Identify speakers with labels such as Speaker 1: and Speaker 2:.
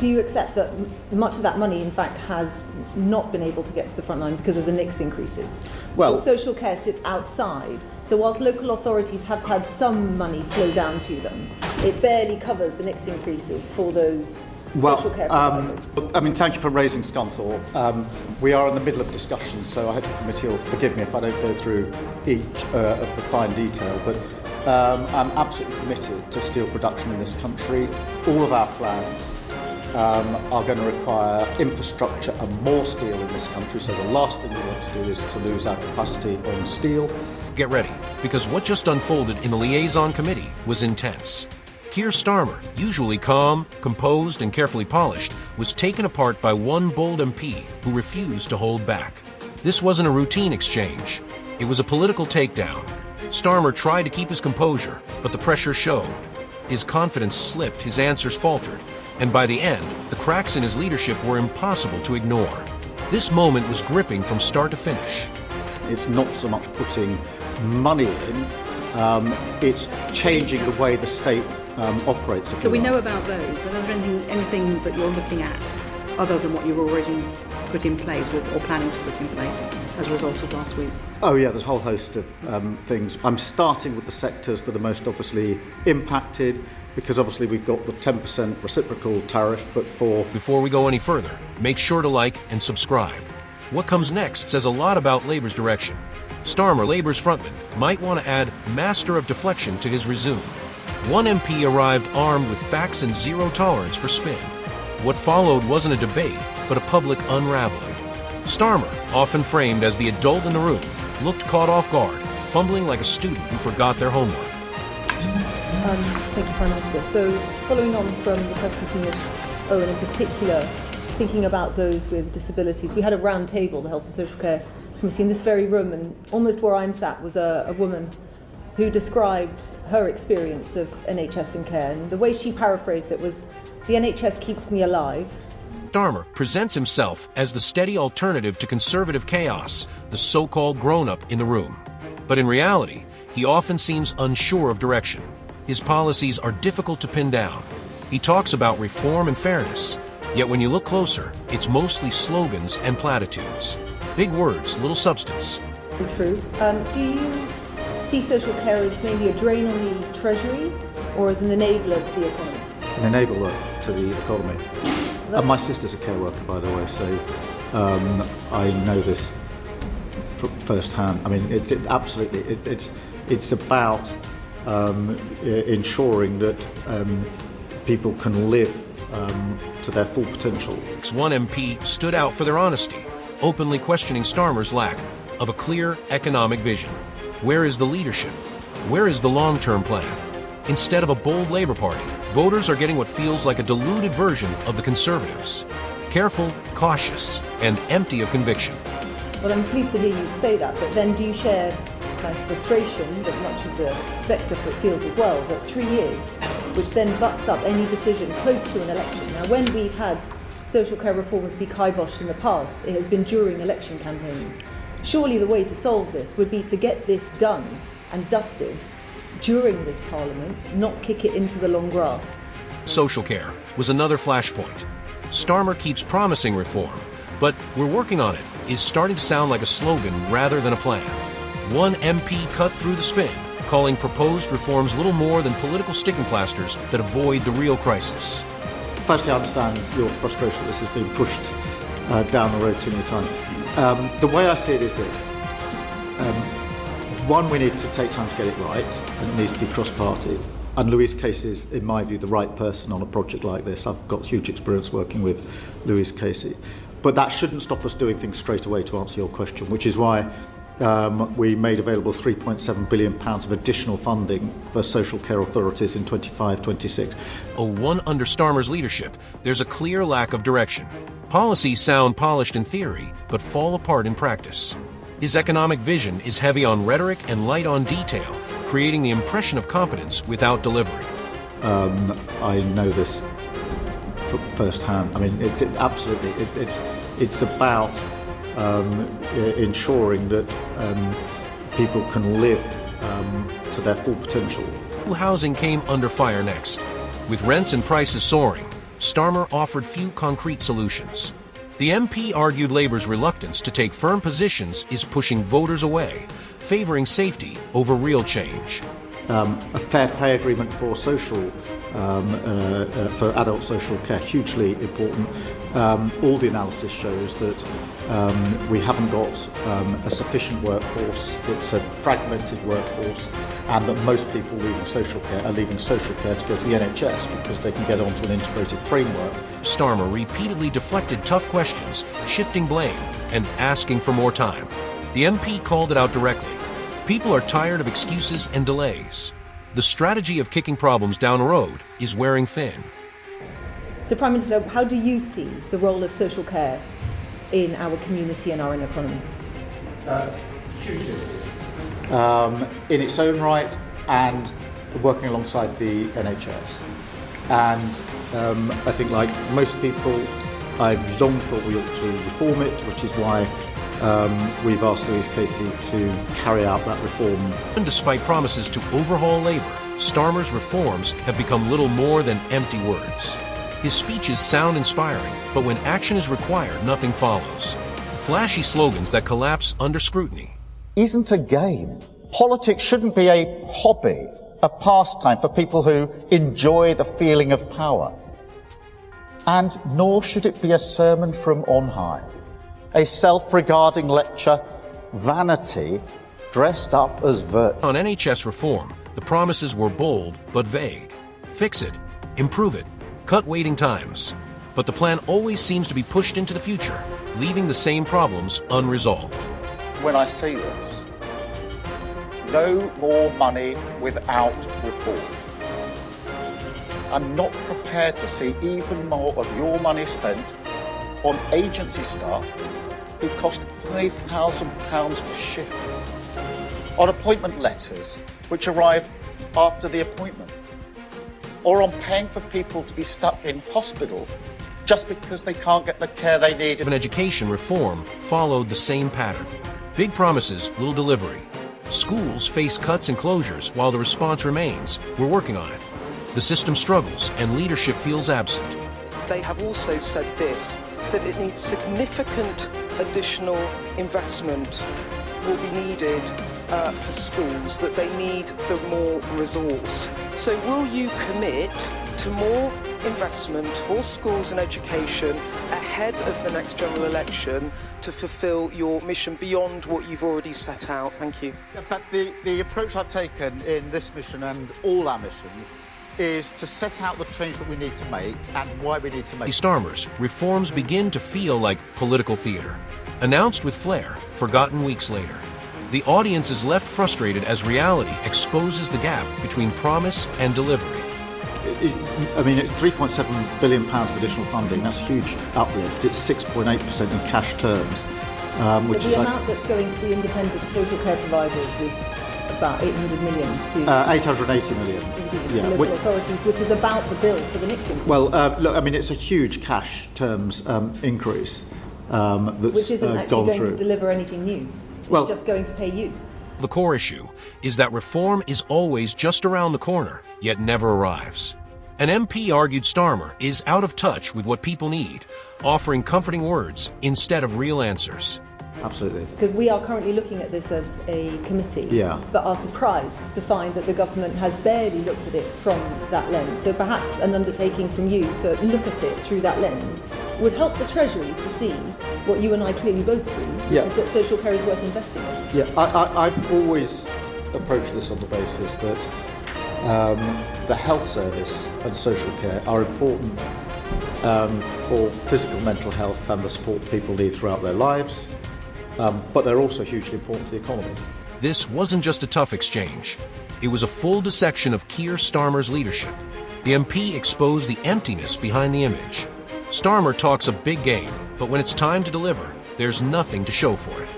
Speaker 1: do you accept that much of that money, in fact, has not been able to get to the front line because of the NICS increases?
Speaker 2: Well,
Speaker 1: social care sits outside. So whilst local authorities have had some money flow down to them, it barely covers the NICS increases for those social care providers.
Speaker 2: Thank you for raising Scunthorpe. We are in the middle of discussion, so I hope the committee will forgive me if I don't go through each of the fine detail, but I'm absolutely committed to steel production in this country. All of our plans are going to require infrastructure and more steel in this country, so the last thing we want to do is to lose our capacity on steel.
Speaker 3: Get ready, because what just unfolded in the liaison committee was intense. Keir Starmer, usually calm, composed, and carefully polished, was taken apart by one bold MP who refused to hold back. This wasn't a routine exchange. It was a political takedown. Starmer tried to keep his composure, but the pressure showed. His confidence slipped, his answers faltered, and by the end, the cracks in his leadership were impossible to ignore. This moment was gripping from start to finish.
Speaker 2: It's not so much putting money in, it's changing the way the state operates.
Speaker 4: So we know about those, but is there anything that you're looking at other than what you've already put in place or planning to put in place as a result of last week?
Speaker 2: Oh yeah, there's a whole host of things. I'm starting with the sectors that are most obviously impacted, because obviously we've got the 10% reciprocal tariff, but
Speaker 3: Before we go any further, make sure to like and subscribe. What comes next says a lot about Labour's direction. Starmer, Labour's frontman, might want to add master of deflection to his resume. One MP arrived armed with facts and zero tolerance for spin. What followed wasn't a debate, but a public unraveling. Starmer, often framed as the adult in the room, looked caught off guard, fumbling like a student who forgot their homework.
Speaker 1: Thank you, Prime Minister. So, following on from the question from Ms. Owen in particular, thinking about those with disabilities, we had a round table, the Health and Social Care Committee, in this very room, and almost where I'm sat was a woman who described her experience of NHS and care, and the way she paraphrased it was, "The NHS keeps me alive."
Speaker 3: Starmer presents himself as the steady alternative to conservative chaos, the so-called grown-up in the room. But in reality, he often seems unsure of direction. His policies are difficult to pin down. He talks about reform and fairness, yet when you look closer, it's mostly slogans and platitudes. Big words, little substance.
Speaker 1: True. Do you see social care as maybe a drain on the Treasury or as an enabler to the economy?
Speaker 2: an enabler to the economy. And my sister's a care worker, by the way, so I know this firsthand. I mean, it's about ensuring that people can live to their full potential.
Speaker 3: One MP stood out for their honesty, openly questioning Starmer's lack of a clear economic vision. Where is the leadership? Where is the long-term plan? Instead of a bold Labour Party, voters are getting what feels like a diluted version of the Conservatives. Careful, cautious, and empty of conviction.
Speaker 1: Well, I'm pleased to hear you say that, but then do you share my frustration that much of the sector feels as well, that 3 years, which then butts up any decision close to an election. Now, when we've had social care reforms be kiboshed in the past, it has been during election campaigns. Surely the way to solve this would be to get this done and dusted during this Parliament, not kick it into the long grass.
Speaker 3: Social care was another flashpoint. Starmer keeps promising reform, but "we're working on it" is starting to sound like a slogan rather than a plan. One MP cut through the spin, calling proposed reforms little more than political sticking plasters that avoid the real crisis.
Speaker 2: Firstly, I understand your frustration that this has been pushed down the road too many times. The way I see it is this. One, we need to take time to get it right, and it needs to be cross-party. And Louise Casey is, in my view, the right person on a project like this. I've got huge experience working with Louise Casey. But that shouldn't stop us doing things straight away, to answer your question, which is why we made available £3.7 billion of additional funding for social care authorities in 25-26.
Speaker 3: Under Starmer's leadership, there's a clear lack of direction. Policies sound polished in theory, but fall apart in practice. His economic vision is heavy on rhetoric and light on detail, creating the impression of competence without delivery.
Speaker 2: I know this firsthand. I mean, it's about ensuring that people can live to their full potential.
Speaker 3: Housing came under fire next. With rents and prices soaring, Starmer offered few concrete solutions. The MP argued Labour's reluctance to take firm positions is pushing voters away, favouring safety over real change.
Speaker 2: A fair pay agreement for for adult social care, hugely important. All the analysis shows that we haven't got a sufficient workforce. It's a fragmented workforce, and that most people leaving social care are leaving social care to go to the NHS because they can get onto an integrated framework.
Speaker 3: Starmer repeatedly deflected tough questions, shifting blame and asking for more time. The MP called it out directly. People are tired of excuses and delays. The strategy of kicking problems down the road is wearing thin.
Speaker 1: So, Prime Minister, how do you see the role of social care in our community and our own economy?
Speaker 2: Hugely. In its own right and working alongside the NHS. And I think, like most people, I've long thought we ought to reform it, which is why we've asked Louise Casey to carry out that reform.
Speaker 3: And despite promises to overhaul Labour, Starmer's reforms have become little more than empty words. His speeches sound inspiring, but when action is required, nothing follows. Flashy slogans that collapse under scrutiny.
Speaker 2: Isn't a game. Politics shouldn't be a hobby, a pastime for people who enjoy the feeling of power. And nor should it be a sermon from on high, a self-regarding lecture, vanity dressed up as virtue.
Speaker 3: On NHS reform, the promises were bold but vague. Fix it, improve it, cut waiting times. But the plan always seems to be pushed into the future, leaving the same problems unresolved.
Speaker 2: When I say this, no more money without reform. I'm not prepared to see even more of your money spent on agency staff who cost £5,000 a shift, on appointment letters which arrive after the appointment, or on paying for people to be stuck in hospital just because they can't get the care they need.
Speaker 3: An education reform followed the same pattern. Big promises, little delivery. Schools face cuts and closures while the response remains, we're working on it. The system struggles and leadership feels absent.
Speaker 5: They have also said this, that it needs significant additional investment will be needed for schools, that they need the more resource. So will you commit to more investment for schools and education ahead of the next general election to fulfil your mission beyond what you've already set out? Thank you.
Speaker 2: But the approach I've taken in this mission and all our missions is to set out the change that we need to make and why we need to make it.
Speaker 3: Starmer's reforms begin to feel like political theater. Announced with flair, forgotten weeks later. The audience is left frustrated as reality exposes the gap between promise and delivery.
Speaker 2: I mean, it's £3.7 billion of additional funding. That's a huge uplift. It's 6.8% in cash terms, which is
Speaker 1: the amount that's going to the independent social care providers is about 800 million to
Speaker 2: 880 million.
Speaker 1: to local authorities, which is about the bill for the Nixon.
Speaker 2: Well, look, I mean, it's a huge cash terms increase that's
Speaker 1: which isn't actually
Speaker 2: gone
Speaker 1: going
Speaker 2: through.
Speaker 1: to deliver anything new. It's
Speaker 2: Well,
Speaker 1: just going to pay you.
Speaker 3: The core issue is that reform is always just around the corner, yet never arrives. An MP argued Starmer is out of touch with what people need, offering comforting words instead of real answers.
Speaker 2: Absolutely.
Speaker 1: Because we are currently looking at this as a committee, but are surprised to find that the government has barely looked at it from that lens. So perhaps an undertaking from you to look at it through that lens would help the Treasury to see what you and I clearly both see, which is that social care is worth investing in.
Speaker 2: Yeah, I've always approached this on the basis that the health service and social care are important for physical, mental health and the support people need throughout their lives. But they're also hugely important to the economy.
Speaker 3: This wasn't just a tough exchange. It was a full dissection of Keir Starmer's leadership. The MP exposed the emptiness behind the image. Starmer talks a big game, but when it's time to deliver, there's nothing to show for it.